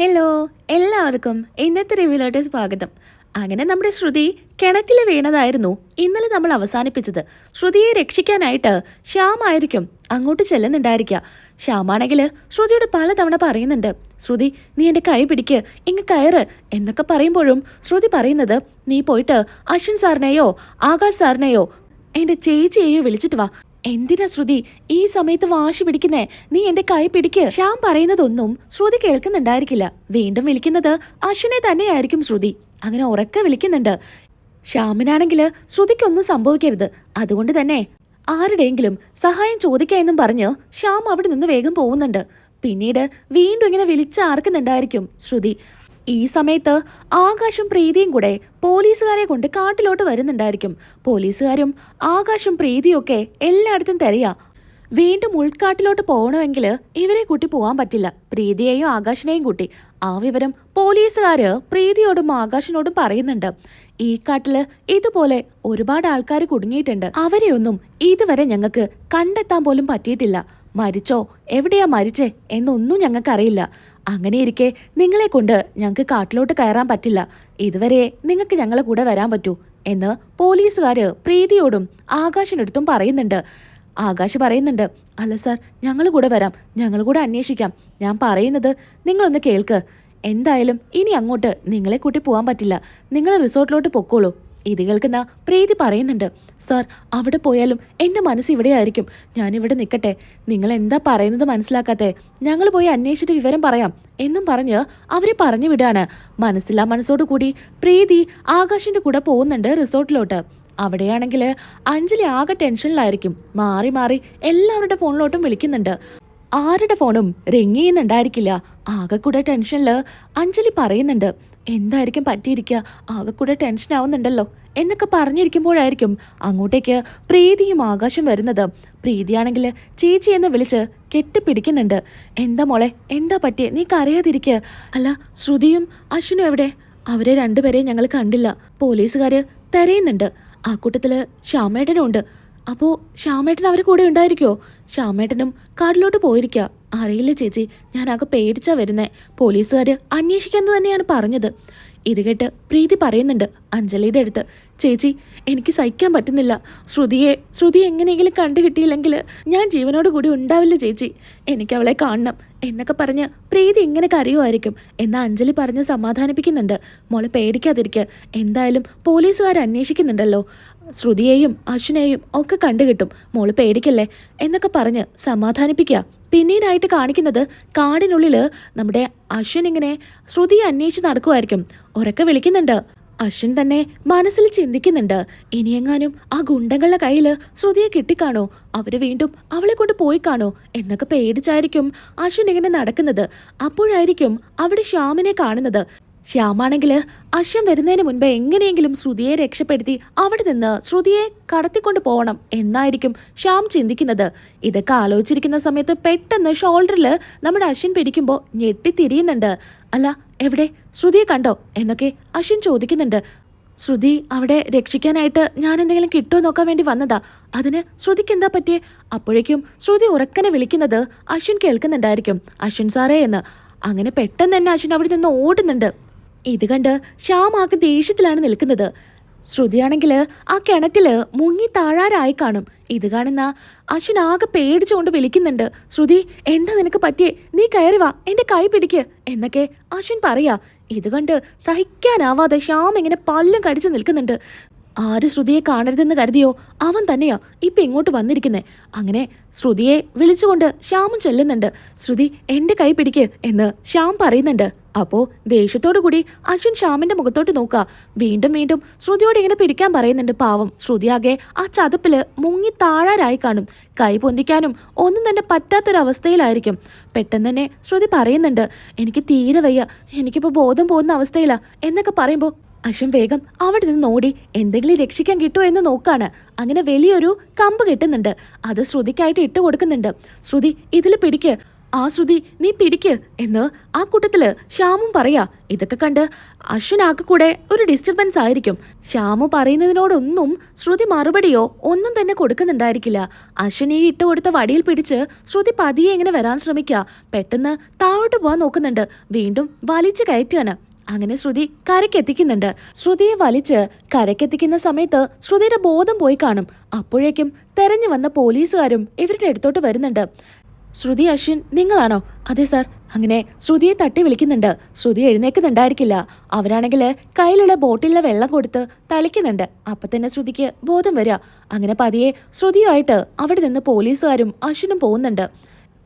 Hello, എല്ലാവർക്കും ഇന്നത്തെ റിവ്യൂലോട്ട് സ്വാഗതം. അങ്ങനെ നമ്മുടെ ശ്രുതി കിണറ്റിൽ വീണതായിരുന്നു ഇന്നലെ നമ്മൾ അവസാനിപ്പിച്ചത്. ശ്രുതിയെ രക്ഷിക്കാനായിട്ട് ശ്യാമായിരിക്കും അങ്ങോട്ട് ചെല്ലുന്നുണ്ടായിരിക്കുക. ശ്യാമാണെങ്കിൽ ശ്രുതിയോട് പലതവണ പറയുന്നുണ്ട്, ശ്രുതി നീ എൻ്റെ കൈ പിടിക്ക്, ഇങ്ങ് കയറ് എന്നൊക്കെ പറയുമ്പോഴും ശ്രുതി പറയുന്നത്, നീ പോയിട്ട് അശ്വിൻ സാറിനെയോ ആകാശ് സാറിനെയോ എൻ്റെ ചേച്ചിയെയോ വിളിച്ചിട്ട് വാ. എന്തിനാ ശ്രുതി ഈ സമയത്ത് വാശി പിടിക്കുന്നേ? നീ എന്റെ കൈ പിടിക്ക്. ശ്യാം പറയുന്നതൊന്നും ശ്രുതി കേൾക്കുന്നുണ്ടായിരിക്കില്ല. വീണ്ടും വിളിക്കുന്നത് അശ്വിനെ തന്നെയായിരിക്കും ശ്രുതി. അങ്ങനെ ഉറക്കെ വിളിക്കുന്നുണ്ട്. ശ്യാമിനാണെങ്കിൽ ശ്രുതിക്കൊന്നും സംഭവിക്കരുത്, അതുകൊണ്ട് തന്നെ ആരുടെയെങ്കിലും സഹായം ചോദിക്കാമെന്നും പറഞ്ഞ് ശ്യാം അവിടെ നിന്ന് വേഗം പോകുന്നുണ്ട്. പിന്നീട് വീണ്ടും ഇങ്ങനെ വിളിച്ചാർക്കുന്നുണ്ടായിരിക്കും ശ്രുതി. ഈ സമയത്ത് ആകാശും പ്രീതിയും കൂടെ പോലീസുകാരെ കൊണ്ട് കാട്ടിലോട്ട് വരുന്നുണ്ടായിരിക്കും. പോലീസുകാരും ആകാശും പ്രീതിയും ഒക്കെ എല്ലായിടത്തും തിരയാ. വീണ്ടും ഉൾക്കാട്ടിലോട്ട് പോകണമെങ്കിൽ ഇവരെ കൂട്ടി പോകാൻ പറ്റില്ല, പ്രീതിയെയും ആകാശിനെയും കൂട്ടി. ആ വിവരം പോലീസുകാര് പ്രീതിയോടും ആകാശിനോടും പറയുന്നുണ്ട്. ഈ കാട്ടില് ഇതുപോലെ ഒരുപാട് ആൾക്കാർ കുടുങ്ങിയിട്ടുണ്ട്. അവരെയൊന്നും ഇതുവരെ ഞങ്ങൾക്ക് കണ്ടെത്താൻ പോലും പറ്റിയിട്ടില്ല. മരിച്ചോ എവിടെയാ മരിച്ചേ എന്നൊന്നും ഞങ്ങൾക്കറിയില്ല. അങ്ങനെയിരിക്കെ നിങ്ങളെ കൊണ്ട് ഞങ്ങൾക്ക് കാട്ടിലോട്ട് കയറാൻ പറ്റില്ല. ഇതുവരെ നിങ്ങൾക്ക് ഞങ്ങളെ കൂടെ വരാൻ പറ്റൂ എന്ന് പോലീസുകാര് പ്രീതിയോടും ആകാശിനടുത്തും പറയുന്നുണ്ട്. ആകാശ് പറയുന്നുണ്ട്, അല്ല സാർ, ഞങ്ങൾ കൂടെ വരാം, ഞങ്ങൾ കൂടെ അന്വേഷിക്കാം. ഞാൻ പറയുന്നത് നിങ്ങളൊന്ന് കേൾക്ക്. എന്തായാലും ഇനി അങ്ങോട്ട് നിങ്ങളെ കൂട്ടി പോകാൻ പറ്റില്ല, നിങ്ങൾ റിസോർട്ടിലോട്ട് പൊക്കോളൂ. ഇത് കേൾക്കുന്ന പ്രീതി പറയുന്നുണ്ട്, സാർ അവിടെ പോയാലും എൻ്റെ മനസ്സ് ഇവിടെ ആയിരിക്കും, ഞാനിവിടെ നിൽക്കട്ടെ. നിങ്ങൾ എന്താ പറയുന്നത് മനസ്സിലാക്കാത്തെ? ഞങ്ങൾ പോയി അന്വേഷിച്ചിട്ട് വിവരം പറയാം എന്നും പറഞ്ഞ് അവരെ പറഞ്ഞു വിടാണ്. മനസ്സില്ലാ മനസ്സോടു കൂടി പ്രീതി ആകാശിന്റെ കൂടെ പോകുന്നുണ്ട് റിസോർട്ടിലോട്ട്. അവിടെയാണെങ്കിൽ അഞ്ജലി ആകെ ടെൻഷനിലായിരിക്കും. മാറി മാറി എല്ലാവരുടെ ഫോണിലോട്ടും വിളിക്കുന്നുണ്ട്. ആരുടെ ഫോണും റിങ് ചെയ്യുന്നുണ്ടായിരിക്കില്ല. ആകെക്കൂടെ ടെൻഷനില് അഞ്ജലി പറയുന്നുണ്ട്, എന്തായിരിക്കും പറ്റിയിരിക്കുക, ആകെക്കൂടെ ടെൻഷൻ ആവുന്നുണ്ടല്ലോ എന്നൊക്കെ പറഞ്ഞിരിക്കുമ്പോഴായിരിക്കും അങ്ങോട്ടേക്ക് പ്രീതിയും ആകാശം വരുന്നത്. പ്രീതിയാണെങ്കിൽ ചേച്ചി എന്ന് വിളിച്ച് കെട്ടിപ്പിടിക്കുന്നുണ്ട്. എന്താ മോളെ, എന്താ പറ്റിയേ? നീ കരയാതിരിക്കുക. അല്ല, ശ്രുതിയും അശ്വിനും എവിടെ? അവരെ രണ്ടുപേരെയും ഞങ്ങൾ കണ്ടില്ല. പോലീസുകാര് തെരയുന്നുണ്ട്. ആ കൂട്ടത്തില് ശ്യാമേട്ടനും ഉണ്ട്. അപ്പോ ശ്യാമേട്ടൻ അവരെ കൂടെ ഉണ്ടായിരിക്കോ? ശ്യാമേട്ടനും കാട്ടിലോട്ട് പോയിരിക്കുക. അറിയില്ല ചേച്ചി, ഞാനാകെ പേടിച്ചാ വരുന്നേ. പോലീസുകാര് അന്വേഷിക്കാന്ന് തന്നെയാണ് പറഞ്ഞത്. ഇത് കേട്ട് പ്രീതി പറയുന്നുണ്ട് അഞ്ജലിയുടെ അടുത്ത്, ചേച്ചി എനിക്ക് സഹിക്കാൻ പറ്റുന്നില്ല. ശ്രുതി എങ്ങനെയെങ്കിലും കണ്ടു കിട്ടിയില്ലെങ്കിൽ ഞാൻ ജീവനോട് കൂടി ഉണ്ടാവില്ല ചേച്ചി, എനിക്ക് അവളെ കാണണം എന്നൊക്കെ പറഞ്ഞ് പ്രീതി ഇങ്ങനെ കരയുമായിരിക്കും. എന്നാൽ അഞ്ജലി പറഞ്ഞ് സമാധാനിപ്പിക്കുന്നുണ്ട്, മോളെ പേടിക്കാതിരിക്കുക, എന്തായാലും പോലീസുകാർ അന്വേഷിക്കുന്നുണ്ടല്ലോ, ശ്രുതിയെയും അശ്വിനെയും ഒക്കെ കണ്ടുകിട്ടും, മോള് പേടിക്കല്ലേ എന്നൊക്കെ പറഞ്ഞ് സമാധാനിപ്പിക്കുക. പിന്നീടായിട്ട് കാണിക്കുന്നത് കാടിനുള്ളില് നമ്മുടെ അശ്വിൻ ഇങ്ങനെ ശ്രുതിയെ അന്വേഷിച്ച് നടക്കുമായിരിക്കും. ഉറക്കെ വിളിക്കുന്നുണ്ട്. അശ്വിൻ തന്നെ മനസ്സിൽ ചിന്തിക്കുന്നുണ്ട്, ഇനിയെങ്ങാനും ആ ഗുണ്ടകളുടെ കയ്യില് ശ്രുതിയെ കിട്ടിക്കാണോ, അവര് വീണ്ടും അവളെ കൊണ്ട് പോയി കാണോ എന്നൊക്കെ പേടിച്ചായിരിക്കും അശ്വിൻ ഇങ്ങനെ നടക്കുന്നത്. അപ്പോഴായിരിക്കും അവിടെ ശ്യാമിനെ കാണുന്നത്. ശ്യാമാണെങ്കിൽ അശ്വൻ വരുന്നതിന് മുൻപ് എങ്ങനെയെങ്കിലും ശ്രുതിയെ രക്ഷപ്പെടുത്തി അവിടെ നിന്ന് ശ്രുതിയെ കടത്തിക്കൊണ്ട് പോകണം എന്നായിരിക്കും ശ്യാം ചിന്തിക്കുന്നത്. ഇതൊക്കെ ആലോചിച്ചിരിക്കുന്ന സമയത്ത് പെട്ടെന്ന് ഷോൾഡറിൽ നമ്മുടെ അശ്വിൻ പിടിക്കുമ്പോൾ ഞെട്ടിത്തിരിയുന്നുണ്ട്. അല്ല, എവിടെ? ശ്രുതിയെ കണ്ടോ എന്നൊക്കെ അശ്വിൻ ചോദിക്കുന്നുണ്ട്. ശ്രുതി അവിടെ രക്ഷിക്കാനായിട്ട് ഞാൻ എന്തെങ്കിലും കിട്ടുമോ നോക്കാൻ വേണ്ടി വന്നതാ, അതിന് ശ്രുതിക്ക് എന്താ പറ്റിയേ? അപ്പോഴേക്കും ശ്രുതി ഉറക്കനെ വിളിക്കുന്നത് അശ്വിൻ കേൾക്കുന്നുണ്ടായിരിക്കും, അശ്വിൻ സാറേ എന്ന്. അങ്ങനെ പെട്ടെന്ന് തന്നെ അശ്വിൻ അവിടെ നിന്ന് ഓടുന്നുണ്ട്. ഇത് കണ്ട് ശ്യാം ആകെ ദേഷ്യത്തിലാണ് നിൽക്കുന്നത്. ശ്രുതിയാണെങ്കിൽ ആ കിണറ്റില് മുങ്ങി താഴാരായി കാണും. ഇത് കാണുന്ന അശ്വിൻ ആകെ പേടിച്ചുകൊണ്ട് വിളിക്കുന്നുണ്ട്, ശ്രുതി എന്താ നിനക്ക് പറ്റിയേ? നീ കയറി വാ, എന്റെ കൈ പിടിക്ക് എന്നൊക്കെ അശ്വിൻ പറയാ. ഇത് കണ്ട് സഹിക്കാനാവാതെ ശ്യാം ഇങ്ങനെ പല്ലും കടിച്ചു നിൽക്കുന്നുണ്ട്. ആര് ശ്രുതിയെ കാണരുതെന്ന് കരുതിയോ അവൻ തന്നെയാ ഇപ്പൊ ഇങ്ങോട്ട് വന്നിരിക്കുന്നേ. അങ്ങനെ ശ്രുതിയെ വിളിച്ചുകൊണ്ട് ശ്യാമും ചെല്ലുന്നുണ്ട്. ശ്രുതി എന്റെ കൈ പിടിക്ക് എന്ന് ശ്യാം പറയുന്നുണ്ട്. അപ്പോ ദേഷ്യത്തോടു കൂടി അശ്വിൻ ശ്യാമിന്റെ മുഖത്തോട്ട് നോക്കുക. വീണ്ടും വീണ്ടും ശ്രുതിയോട് ഇങ്ങനെ പിടിക്കാൻ പറയുന്നുണ്ട്. പാവം ശ്രുതിയാകെ ആ ചതുപ്പില് മുങ്ങി താഴാരായി കാണും. കൈ പൊന്തിക്കാനും ഒന്നും തന്നെ പറ്റാത്തൊരവസ്ഥയിലായിരിക്കും. പെട്ടെന്ന് തന്നെ ശ്രുതി പറയുന്നുണ്ട്, എനിക്ക് തീരെ വയ്യ, എനിക്കിപ്പോ ബോധം പോകുന്ന അവസ്ഥയിലാ എന്നൊക്കെ പറയുമ്പോ അശ്വിൻ വേഗം അവിടെ നിന്ന് ഓടി എന്തെങ്കിലും രക്ഷിക്കാൻ കിട്ടുമോ എന്ന് നോക്കാണ്. അങ്ങനെ വലിയൊരു കമ്പ് കെട്ടുന്നുണ്ട്. അത് ശ്രുതിക്കായിട്ട് ഇട്ട് കൊടുക്കുന്നുണ്ട്. ശ്രുതി ഇതിൽ പിടിക്ക്. ആ ശ്രുതി നീ പിടിക്ക് എന്ന് ആ കൂട്ടത്തില് ശ്യാമും പറയാ. ഇതൊക്കെ കണ്ട് അശ്വിൻ ആകെ കൂടെ ഒരു ഡിസ്റ്റർബൻസ് ആയിരിക്കും. ശ്യാമു പറയുന്നതിനോടൊന്നും ശ്രുതി മറുപടിയോ ഒന്നും തന്നെ കൊടുക്കുന്നുണ്ടായിരിക്കില്ല. അശ്വിൻ ഈ ഇട്ട് കൊടുത്ത വടിയിൽ പിടിച്ച് ശ്രുതി പതിയെ ഇങ്ങനെ വരാൻ ശ്രമിക്കുക. പെട്ടെന്ന് താഴോട്ട് പോവാൻ നോക്കുന്നുണ്ട്. വീണ്ടും വലിച്ചു കയറ്റുകയാണ്. അങ്ങനെ ശ്രുതി കരക്കെത്തിക്കുന്നുണ്ട്. ശ്രുതിയെ വലിച്ച് കരക്കെത്തിക്കുന്ന സമയത്ത് ശ്രുതിയുടെ ബോധം പോയി കാണും. അപ്പോഴേക്കും തെരഞ്ഞു വന്ന പോലീസുകാരും ഇവരുടെ അടുത്തോട്ട് വരുന്നുണ്ട്. ശ്രുതി, അശ്വിൻ നിങ്ങളാണോ? അതെ സാർ. അങ്ങനെ ശ്രുതിയെ തട്ടി വിളിക്കുന്നുണ്ട്. ശ്രുതി എഴുന്നേക്കുന്നുണ്ടായിരിക്കില്ല. അവരാണെങ്കിൽ കയ്യിലുള്ള ബോട്ടിലെ വെള്ളം കൊടുത്ത് തളിക്കുന്നുണ്ട്. അപ്പൊ തന്നെ ശ്രുതിക്ക് ബോധം വരിക. അങ്ങനെ പതിയെ ശ്രുതിയുമായിട്ട് അവിടെ നിന്ന് പോലീസുകാരും അശ്വിനും പോകുന്നുണ്ട്.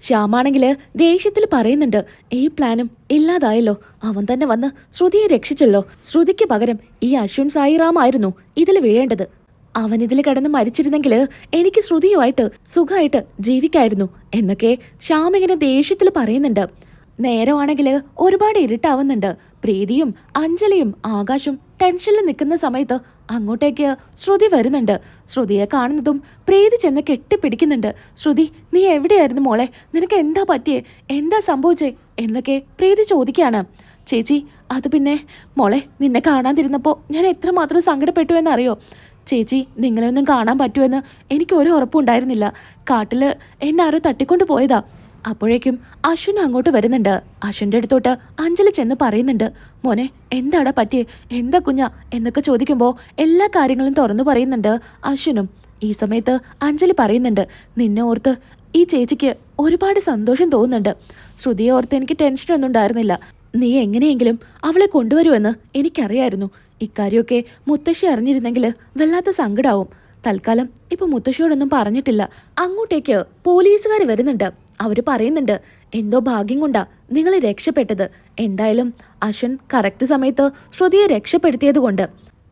ശ്യാമാണെങ്കിൽ ദേഷ്യത്തിൽ പറയുന്നുണ്ട്, ഈ പ്ലാനും ഇല്ലാതായല്ലോ. അവൻ തന്നെ വന്ന് ശ്രുതിയെ രക്ഷിച്ചല്ലോ. ശ്രുതിക്ക് പകരം ഈ അശ്വിൻ സായിറാം ആയിരുന്നു ഇതിൽ വീഴേണ്ടത്. അവൻ ഇതിൽ കിടന്ന് മരിച്ചിരുന്നെങ്കിൽ എനിക്ക് ശ്രുതിയുമായിട്ട് സുഖമായിട്ട് ജീവിക്കായിരുന്നു എന്നൊക്കെ ശ്യാം ഇങ്ങനെ ദേഷ്യത്തിൽ പറയുന്നുണ്ട്. നേരമാണെങ്കിൽ ഒരുപാട് ഇരുട്ടാവുന്നുണ്ട്. പ്രീതിയും അഞ്ജലിയും ആകാശും ടെൻഷനിൽ നിൽക്കുന്ന സമയത്ത് അങ്ങോട്ടേക്ക് ശ്രുതി വരുന്നുണ്ട്. ശ്രുതിയെ കാണുന്നതും പ്രീതി ചെന്ന് കെട്ടിപ്പിടിക്കുന്നുണ്ട്. ശ്രുതി, നീ എവിടെയായിരുന്നു മോളെ? നിനക്ക് എന്താ പറ്റിയേ? എന്താ സംഭവിച്ചേ എന്നൊക്കെ പ്രീതി ചോദിക്കുകയാണ്. ചേച്ചി, അത് പിന്നെ മോളെ, നിന്നെ കാണാതിരുന്നപ്പോൾ ഞാൻ എത്രമാത്രം സങ്കടപ്പെട്ടു എന്നറിയോ? ചേച്ചി, നിങ്ങളെ ഒന്നും കാണാൻ പറ്റുമെന്ന് എനിക്ക് ഒരു ഉറപ്പുണ്ടായിരുന്നില്ല. കാട്ടിൽ എന്നെ ആരോ തട്ടിക്കൊണ്ട് പോയതാ. അപ്പോഴേക്കും അശ്വിൻ അങ്ങോട്ട് വരുന്നുണ്ട്. അശ്വിൻ്റെ അടുത്തോട്ട് അഞ്ജലി ചെന്ന് പറയുന്നുണ്ട്, മോനെ എന്താടാ പറ്റിയേ? എന്താ കുഞ്ഞാ എന്നൊക്കെ ചോദിക്കുമ്പോൾ എല്ലാ കാര്യങ്ങളും തുറന്നു പറയുന്നുണ്ട് അശ്വിനും. ഈ സമയത്ത് അഞ്ജലി പറയുന്നുണ്ട്, നിന്നെ ഓർത്ത് ഈ ചേച്ചിക്ക് ഒരുപാട് സന്തോഷം തോന്നുന്നുണ്ട്. ശ്രുതിയെ ഓർത്ത് എനിക്ക് ടെൻഷനൊന്നും ഉണ്ടായിരുന്നില്ല. നീ എങ്ങനെയെങ്കിലും അവളെ കൊണ്ടുവരുമെന്ന് എനിക്കറിയായിരുന്നു. ഇക്കാര്യമൊക്കെ മുത്തശ്ശി അറിഞ്ഞിരുന്നെങ്കിൽ വല്ലാത്ത സങ്കടാവും. തൽക്കാലം ഇപ്പൊ മുത്തശ്ശിയോടൊന്നും പറഞ്ഞിട്ടില്ല. അങ്ങോട്ടേക്ക് പോലീസുകാർ വരുന്നുണ്ട്. അവര് പറയുന്നുണ്ട്, എന്തോ ഭാഗ്യം കൊണ്ടാ നിങ്ങൾ രക്ഷപ്പെട്ടത്. എന്തായാലും അശ്വിൻ കറക്റ്റ് സമയത്ത് ശ്രുതിയെ രക്ഷപ്പെടുത്തിയത് കൊണ്ട്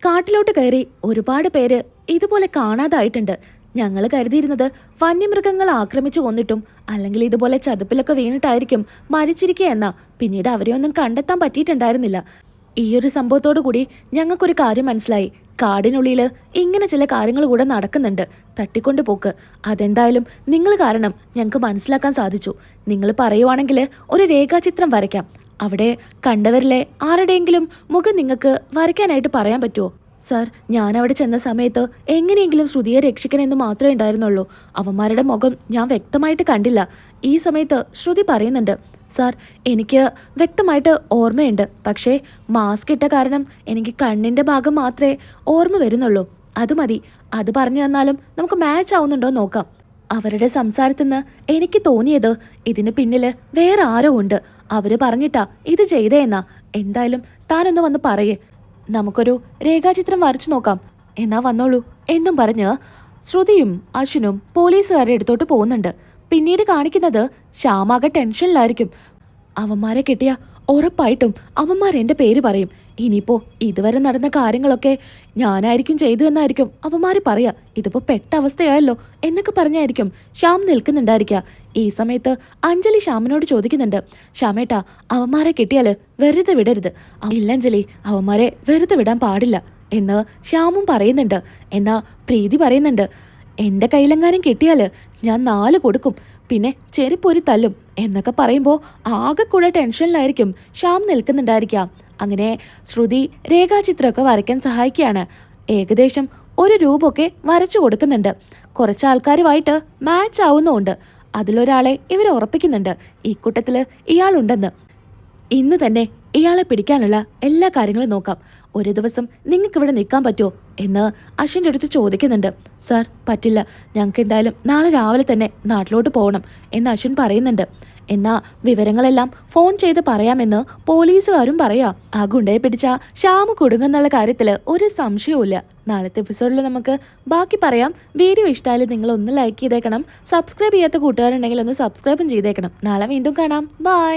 കാട്ടിലോട്ട് കയറി ഒരുപാട് പേര് ഇതുപോലെ കാണാതായിട്ടുണ്ട്. ഞങ്ങൾ കരുതിയിരുന്നത് വന്യമൃഗങ്ങൾ ആക്രമിച്ചു കൊന്നിട്ടും അല്ലെങ്കിൽ ഇതുപോലെ ചതുപ്പിലൊക്കെ വീണിട്ടായിരിക്കും മരിച്ചിരിക്കുക എന്നാ. പിന്നീട് അവരെ ഒന്നും കണ്ടെത്താൻ പറ്റിയിട്ടുണ്ടായിരുന്നില്ല. ഈയൊരു സംഭവത്തോടു കൂടി ഞങ്ങൾക്കൊരു കാര്യം മനസ്സിലായി. കാടിനുള്ളിൽ ഇങ്ങനെ ചില കാര്യങ്ങൾ കൂടെ നടക്കുന്നുണ്ട്. തട്ടിക്കൊണ്ടു പോക്ക്. അതെന്തായാലും നിങ്ങൾ കാരണം ഞങ്ങൾക്ക് മനസ്സിലാക്കാൻ സാധിച്ചു. നിങ്ങൾ പറയുവാണെങ്കിൽ ഒരു രേഖാചിത്രം വരയ്ക്കാം. അവിടെ കണ്ടവരിലെ ആരുടെയെങ്കിലും മുഖം നിങ്ങൾക്ക് വരയ്ക്കാനായിട്ട് പറയാൻ പറ്റുമോ? സാർ, ഞാനവിടെ ചെന്ന സമയത്ത് എങ്ങനെയെങ്കിലും ശ്രുതിയെ രക്ഷിക്കണമെന്ന് മാത്രമേ ഉണ്ടായിരുന്നുള്ളൂ. അവന്മാരുടെ മുഖം ഞാൻ വ്യക്തമായിട്ട് കണ്ടില്ല. ഈ സമയത്ത് ശ്രുതി പറയുന്നുണ്ട്, സാർ, എനിക്ക് വ്യക്തമായിട്ട് ഓർമ്മയുണ്ട്. പക്ഷേ മാസ്ക് ഇട്ട കാരണം എനിക്ക് കണ്ണിൻ്റെ ഭാഗം മാത്രമേ ഓർമ്മ വരുന്നുള്ളൂ. അത് മതി. അത് പറഞ്ഞു തന്നാലും നമുക്ക് മാച്ച് ആവുന്നുണ്ടോ നോക്കാം. അവരുടെ സംസാരത്തിൽ നിന്ന് എനിക്ക് തോന്നിയത് ഇതിന് പിന്നിൽ വേറെ ആരോ ഉണ്ട്. അവര് പറഞ്ഞിട്ടാ ഇത് ചെയ്തേ എന്നാ. എന്തായാലും താനൊന്ന് വന്ന് പറയേ, നമുക്കൊരു രേഖാചിത്രം വരച്ചു നോക്കാം. എന്നാ വന്നോളൂ എന്നും പറഞ്ഞ് ശ്രുതിയും അശ്വിനും പോലീസുകാരുടെ അടുത്തോട്ട് പോകുന്നുണ്ട്. പിന്നീട് കാണിക്കുന്നത് ശ്യാമാകെ ടെൻഷനിലായിരിക്കും. അവന്മാരെ കിട്ടിയ ഉറപ്പായിട്ടും അവന്മാർ എൻ്റെ പേര് പറയും. ഇനിയിപ്പോ ഇതുവരെ നടന്ന കാര്യങ്ങളൊക്കെ ഞാനായിരിക്കും ചെയ്തു എന്നായിരിക്കും അവന്മാര് പറയാ. ഇതിപ്പോ പെട്ട അവസ്ഥയായല്ലോ എന്നൊക്കെ പറഞ്ഞായിരിക്കും ശ്യാം നിൽക്കുന്നുണ്ടായിരിക്കുക. ഈ സമയത്ത് അഞ്ജലി ശ്യാമിനോട് ചോദിക്കുന്നുണ്ട്, ശ്യാമേട്ടാ, അവന്മാരെ കിട്ടിയാല് വെറുതെ വിടരുത്. ഇല്ല അഞ്ജലി, അവന്മാരെ വെറുതെ വിടാൻ പാടില്ല എന്ന് ശ്യാമും പറയുന്നുണ്ട്. എന്നാ പ്രീതി പറയുന്നുണ്ട്, എൻ്റെ കയ്യിലെങ്ങാനും കിട്ടിയാല് ഞാൻ 4 കൊടുക്കും, പിന്നെ ചെരിപ്പൊരു തല്ലും എന്നൊക്കെ പറയുമ്പോൾ ആകെ കൂടെ ടെൻഷനിലായിരിക്കും ശ്യാം നിൽക്കുന്നുണ്ടായിരിക്കാം. അങ്ങനെ ശ്രുതി രേഖാചിത്രമൊക്കെ വരയ്ക്കാൻ സഹായിക്കുകയാണ്. ഏകദേശം ഒരു രൂപമൊക്കെ വരച്ചു കൊടുക്കുന്നുണ്ട്. കുറച്ച് ആൾക്കാരുമായിട്ട് മാച്ച് ആവുന്നുമുണ്ട്. അതിലൊരാളെ ഇവർ ഉറപ്പിക്കുന്നുണ്ട്, ഈ കൂട്ടത്തിൽ ഇയാളുണ്ടെന്ന്. ഇന്ന് തന്നെ ഇയാളെ പിടിക്കാനുള്ള എല്ലാ കാര്യങ്ങളും നോക്കാം. ഒരു ദിവസം നിങ്ങൾക്ക് ഇവിടെ നിൽക്കാൻ പറ്റുമോ എന്ന് അശ്വിൻ്റെ അടുത്ത് ചോദിക്കുന്നുണ്ട്. സാർ, പറ്റില്ല. ഞങ്ങൾക്ക് എന്തായാലും നാളെ രാവിലെ തന്നെ നാട്ടിലോട്ട് പോകണം എന്ന് അശ്വിൻ പറയുന്നുണ്ട്. എന്നാ വിവരങ്ങളെല്ലാം ഫോൺ ചെയ്ത് പറയാമെന്ന് പോലീസുകാരും പറയാ. ആ ഗുണ്ടയെ പിടിച്ച ശ്യാമ് കുടുങ്ങുന്നുള്ള കാര്യത്തിൽ ഒരു സംശയവുമില്ല. നാളത്തെ എപ്പിസോഡിൽ നമുക്ക് ബാക്കി പറയാം. വീഡിയോ ഇഷ്ടമായാലും നിങ്ങൾ ഒന്ന് ലൈക്ക് ചെയ്തേക്കണം. സബ്സ്ക്രൈബ് ചെയ്യാത്ത കൂട്ടുകാരുണ്ടെങ്കിൽ ഒന്ന് സബ്സ്ക്രൈബും ചെയ്തേക്കണം. നാളെ വീണ്ടും കാണാം. ബൈ.